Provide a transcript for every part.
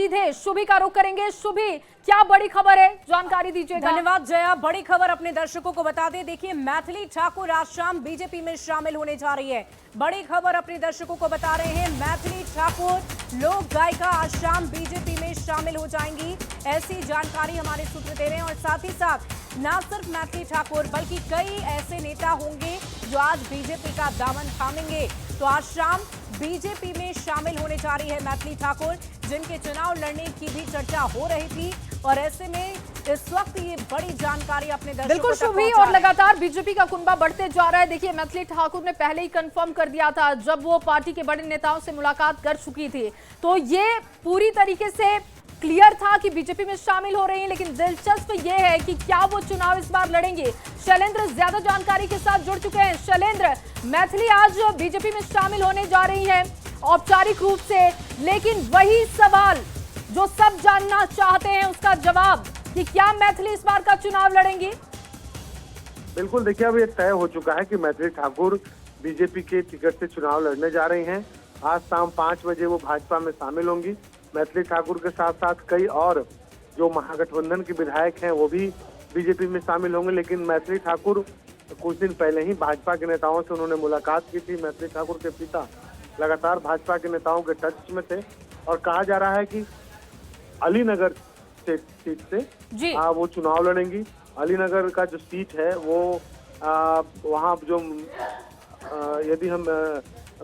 सीधे शुभी का रुख करेंगे। शुभी, क्या बड़ी खबर है, जानकारी दीजिएगा। धन्यवाद जया। बड़ी खबर अपने दर्शकों को बता दें। देखिए, मैथिली ठाकुर आज शाम बीजेपी में शामिल होने जा रही है। बड़ी खबर अपने दर्शकों को बता रहे हैं, मैथिली ठाकुर लोक गायिका आज शाम बीजेपी में शामिल हो जाएंगी, ऐसी जानकारी हमारे सूत्र दे रहे हैं। और साथ ही साथ न सिर्फ मैथिली ठाकुर बल्कि कई ऐसे नेता होंगे जो आज बीजेपी का दामन थामेंगे। तो आज शाम बीजेपी में शामिल होने जा रही है मैथिली ठाकुर, जिनके चुनाव लड़ने की भी चर्चा हो रही थी। और ऐसे में इस वक्त ये बड़ी जानकारी अपने दर्शकों बिल्कुल तक शुभी, पहुंचा और है। लगातार बीजेपी का कुनबा बढ़ते जा रहा है। देखिए, मैथिली ठाकुर ने पहले ही कंफर्म कर दिया था जब वो पार्टी के बड़े नेताओं से मुलाकात कर चुकी थी, तो ये पूरी तरीके से क्लियर था कि बीजेपी में शामिल हो रही हैं। लेकिन दिलचस्प ये है कि क्या वो चुनाव इस बार लड़ेंगे। शैलेंद्र ज्यादा जानकारी के साथ जुड़ चुके हैं। शैलेंद्र, मैथिली आज बीजेपी में शामिल होने जा रही हैं औपचारिक रूप से, लेकिन वही सवाल जो सब जानना चाहते हैं उसका जवाब कि क्या मैथिली इस बार का चुनाव लड़ेंगी। बिल्कुल, देखिए अब ये तय हो चुका है कि मैथिली ठाकुर बीजेपी के टिकट से चुनाव लड़ने जा रही हैं। आज शाम 5 बजे वो भाजपा में शामिल होंगी। मैथिली ठाकुर के साथ साथ कई और जो महागठबंधन के विधायक हैं वो भी बीजेपी में शामिल होंगे। लेकिन मैथिली ठाकुर कुछ दिन पहले ही भाजपा के नेताओं से उन्होंने मुलाकात की थी। मैथिली ठाकुर के पिता लगातार भाजपा के नेताओं के टच में थे और कहा जा रहा है कि अलीनगर से सीट से वो चुनाव लड़ेंगी। अलीनगर का जो सीट है वो वहाँ जो यदि हम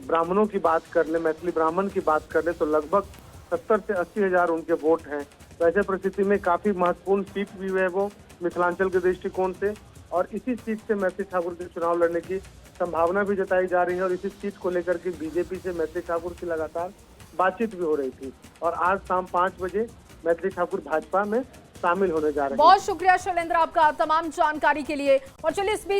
ब्राह्मणों की बात कर ले, मैथिली ब्राह्मण की बात कर ले, तो लगभग 70 से 80 हजार उनके वोट हैं। तो ऐसे परिस्थिति में काफी महत्वपूर्ण सीट भी है वो मिथिलांचल के दृष्टिकोण से, और इसी सीट से मैथिली ठाकुर के चुनाव लड़ने की संभावना भी जताई जा रही है। और इसी सीट को लेकर के बीजेपी से मैथिली ठाकुर की लगातार बातचीत भी हो रही थी। और आज शाम 5 बजे मैथिली ठाकुर भाजपा में शामिल होने जा रहे हैं। बहुत शुक्रिया शैलेंद्र आपका तमाम जानकारी के लिए। और चलिए इस बीच